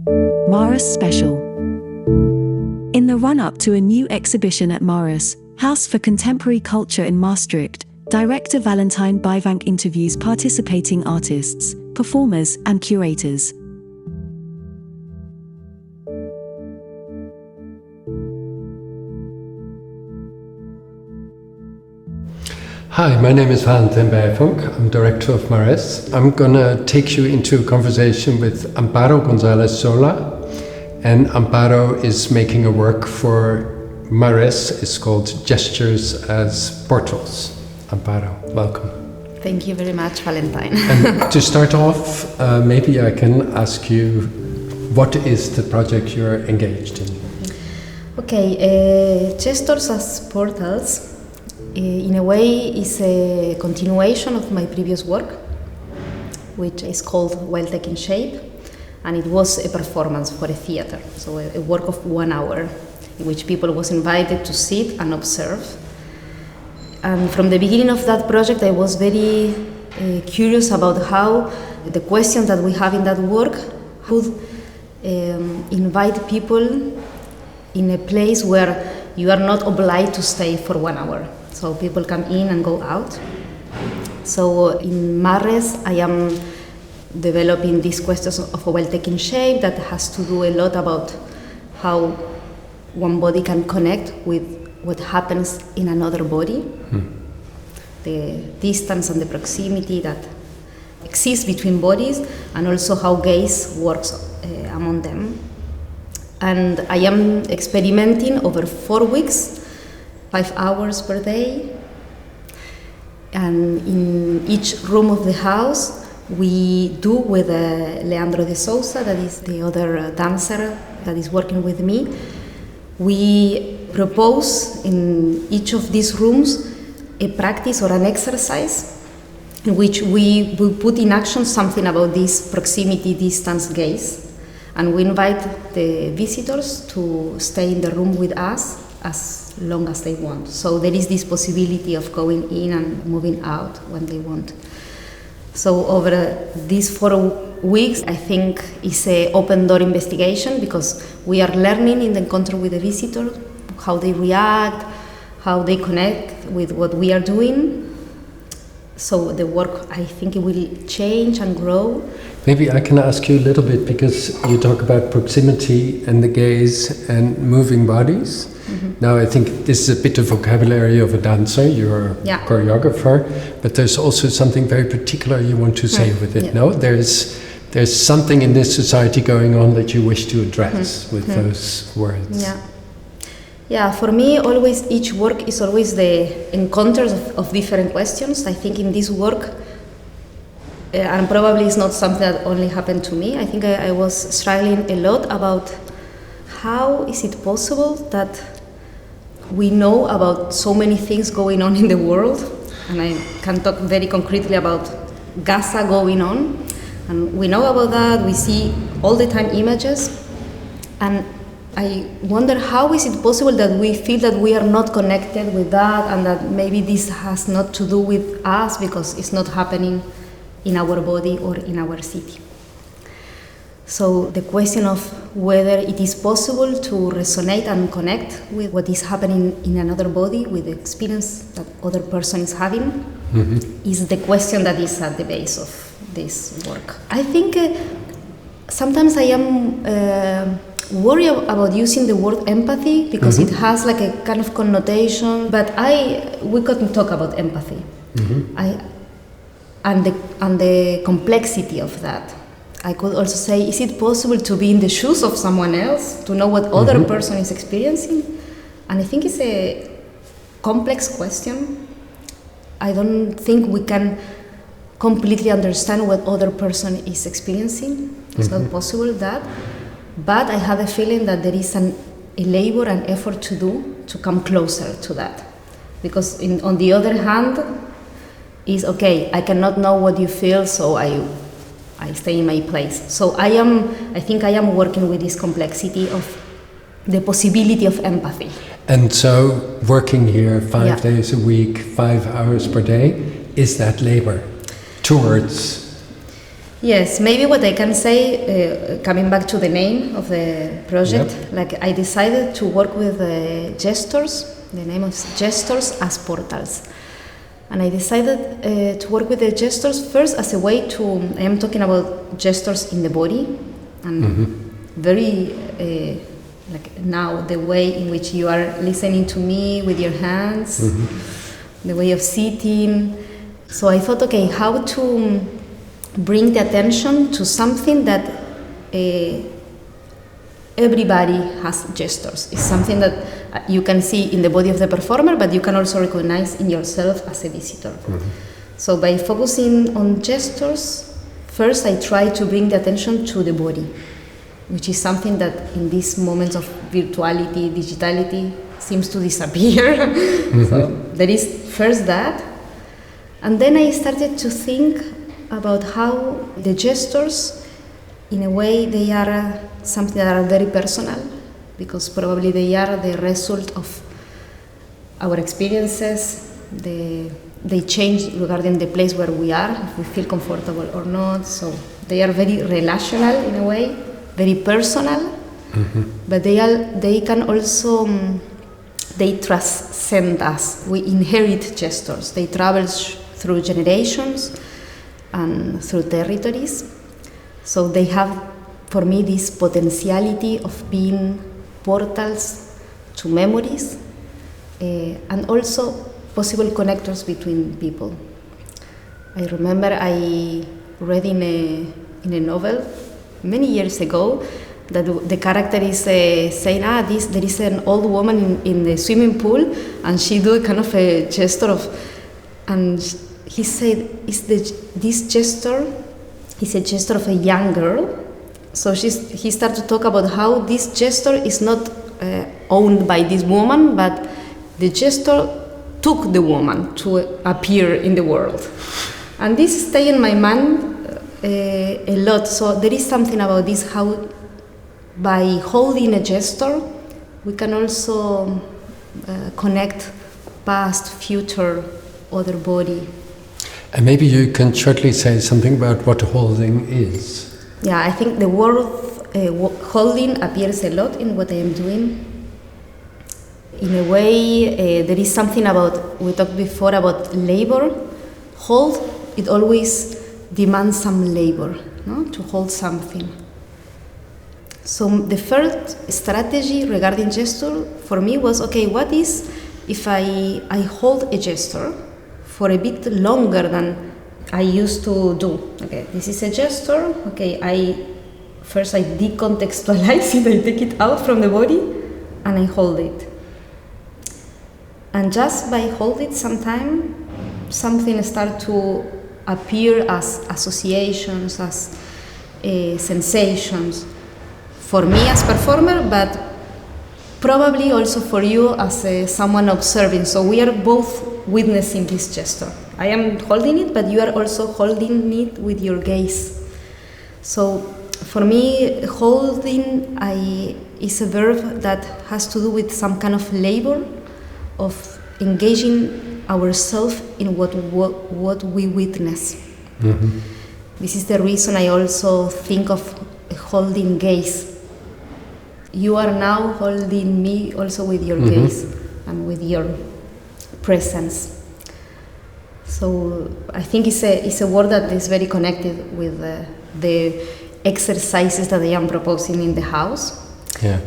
Maurus Special. In the run-up to a new exhibition at Maurus, House for Contemporary Culture in Maastricht, director Valentijn Byvanck interviews participating artists, performers, and curators. Hi, my name is Valentijn Byvanck. I'm director of Maurus. I'm gonna take you into a conversation with Amparo González Sola. And Amparo is making a work for Maurus. It's called Gestures as Portals. Amparo, welcome. Thank you very much, Valentijn. And to start off, maybe I can ask you, what is the project you're engaged in? Okay, Gestures as Portals, in a way, is a continuation of my previous work, which is called While Taking Shape, and it was a performance for a theater, so a work of 1 hour, in which people was invited to sit and observe. And from the beginning of that project, I was very curious about how the questions that we have in that work could invite people in a place where you are not obliged to stay for 1 hour. So people come in and go out. So in Maurus, I am developing these questions of a well-taken shape that has to do a lot about how one body can connect with what happens in another body, the distance and the proximity that exists between bodies, and also how gaze works among them. And I am experimenting over 4 weeks, 5 hours per day, and in each room of the house we do with Leandro de Souza, that is the other dancer that is working with me. We propose in each of these rooms a practice or an exercise in which we will put in action something about this proximity, distance, gaze, and we invite the visitors to stay in the room with us as long as they want. So there is this possibility of going in and moving out when they want. So over these 4 weeks, I think is an open door investigation, because we are learning in the encounter with the visitor how they react, how they connect with what we are doing. So the work, I think it will change and grow. Maybe I can ask you a little bit, because you talk about proximity and the gaze and moving bodies. Now, I think this is a bit of vocabulary of a dancer. You're a choreographer, but there's also something very particular you want to say with it. No, there's something in this society going on that you wish to address with those words. Yeah. For me, always each work is always the encounters of different questions. I think in this work, and probably it's not something that only happened to me. I think I was struggling a lot about how is it possible that we know about so many things going on in the world, and I can talk very concretely about Gaza going on, and we know about that, we see all the time images, and I wonder how is it possible that we feel that we are not connected with that, and that maybe this has not to do with us because it's not happening in our body or in our city. So the question of whether it is possible to resonate and connect with what is happening in another body, with the experience that other person is having, is the question that is at the base of this work. I think sometimes I am worried about using the word empathy, because it has like a kind of connotation, but we couldn't talk about empathy. And the complexity of that. I could also say, is it possible to be in the shoes of someone else, to know what other person is experiencing? And I think it's a complex question. I don't think we can completely understand what other person is experiencing. It's not possible that. But I have a feeling that there is a labor and effort to do to come closer to that. Because on the other hand, is okay, I cannot know what you feel, so I stay in my place. So I think I am working with this complexity of the possibility of empathy. And so working here 5 days a week, 5 hours per day, is that labor towards Yes, maybe what I can say, coming back to the name of the project, like I decided to work with gestures, the name of gestures as portals. And I decided to work with the gestures first as a way to, I am talking about gestures in the body, and very, like now, the way in which you are listening to me with your hands, the way of sitting. So I thought, okay, how to bring the attention to something that everybody has gestures. It's something that you can see in the body of the performer, but you can also recognize in yourself as a visitor. So by focusing on gestures, first I try to bring the attention to the body, which is something that in these moments of virtuality, digitality, seems to disappear. So there is first that. And then I started to think about how the gestures, in a way, they are something that are very personal, because probably they are the result of our experiences. They change regarding the place where we are, if we feel comfortable or not. So they are very relational in a way, very personal, but they can also, they transcend us. We inherit gestures. They travel through generations and through territories. So they have, for me, this potentiality of being portals to memories and also possible connectors between people. I remember I read in a novel many years ago that the character is saying, there is an old woman in the swimming pool, and she do a kind of a gesture of, and he said, this gesture is a gesture of a young girl. So he started to talk about how this gesture is not owned by this woman, but the gesture took the woman to appear in the world. And this stayed in my mind a lot. So there is something about this, how by holding a gesture, we can also connect past, future, other body. And maybe you can shortly say something about what holding is. Yeah, I think the word holding appears a lot in what I am doing. In a way, there is something about, we talked before about labor. Hold, it always demands some labor, no? To hold something. So the first strategy regarding gesture for me was, okay, what is if I hold a gesture for a bit longer than I used to do? Okay, this is a gesture. Okay, I decontextualize it, I take it out from the body, and I hold it. And just by holding it sometime, something starts to appear as associations, as sensations, for me as performer, but probably also for you as someone observing. So we are both witnessing this gesture. I am holding it, but you are also holding it with your gaze. So for me, holding is a verb that has to do with some kind of labor, of engaging ourselves in what we witness. Mm-hmm. This is the reason I also think of a holding gaze. You are now holding me also with your gaze and with your presence. So I think it's a word that is very connected with the exercises that I am proposing in the house. Yeah.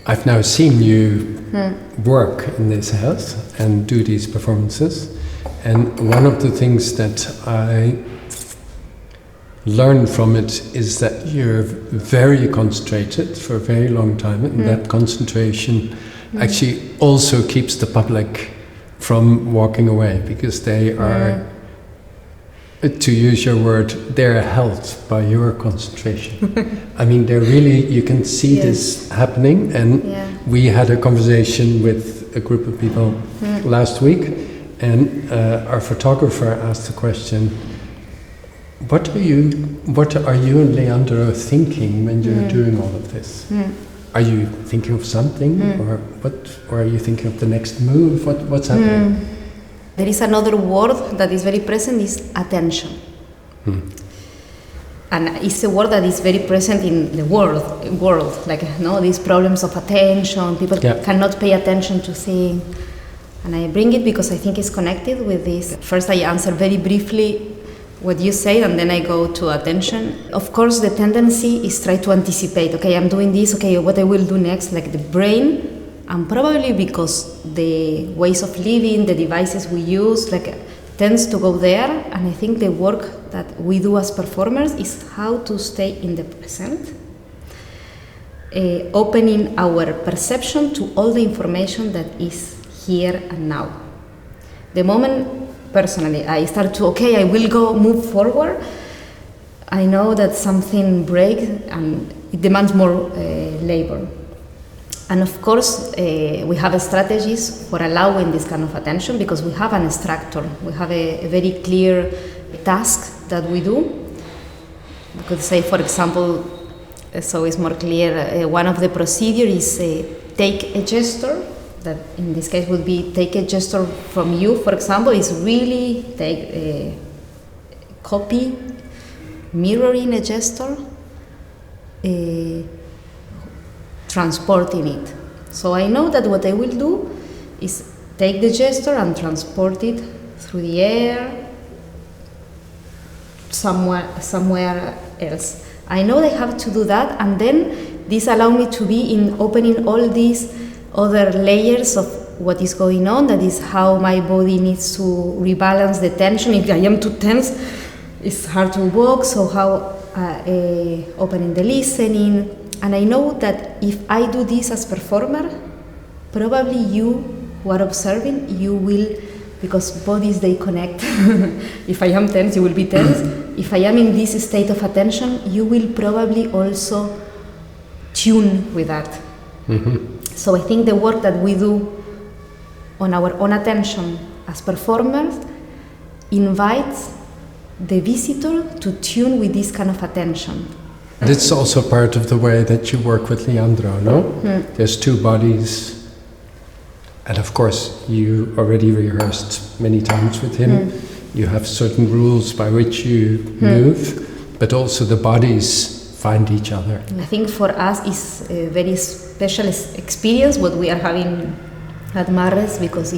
I've now seen you work in this house and do these performances, and one of the things that I learn from it is that you're very concentrated for a very long time, and that concentration actually also keeps the public from walking away, because they are, to use your word, they're held by your concentration. I mean, they're really, you can see this happening, and we had a conversation with a group of people last week, and our photographer asked the question, what are you and Leandro thinking when you're doing all of this? Are you thinking of something, or are you thinking of the next move? What's happening? There is another word that is very present, is attention. And it's a word that is very present in the world, like these problems of attention, people cannot pay attention to things. And I bring it because I think it's connected with this. First I answer very briefly what you say, and then I go to attention. Of course, the tendency is try to anticipate, okay, I'm doing this, okay, what I will do next, like the brain, and probably because the ways of living, the devices we use, tends to go there. And I think the work that we do as performers is how to stay in the present, opening our perception to all the information that is here and now. The moment, personally, I start to, I will move forward, I know that something breaks and it demands more labor. And of course, we have strategies for allowing this kind of attention, because we have an structure, we have a very clear task that we do. We could say, for example, so it's more clear, one of the procedures is take a gesture, that in this case would be take a gesture from you, for example, is really take a copy, mirroring a gesture, transporting it. So I know that what I will do is take the gesture and transport it through the air, somewhere else. I know I have to do that, and then this allows me to be in opening all these other layers of what is going on. That is how my body needs to rebalance the tension. If I am too tense, it's hard to walk, so how opening the listening. And I know that if I do this as performer, probably you who are observing, you will, because bodies, they connect. If I am tense, you will be tense. If I am in this state of attention, you will probably also tune with that. Mm-hmm. So I think the work that we do on our own attention as performers invites the visitor to tune with this kind of attention. That's also part of the way that you work with Leandro, no? There's two bodies, and of course you already rehearsed many times with him. You have certain rules by which you move, but also the bodies find each other. I think for us it's a very special experience what we are having at Marres, because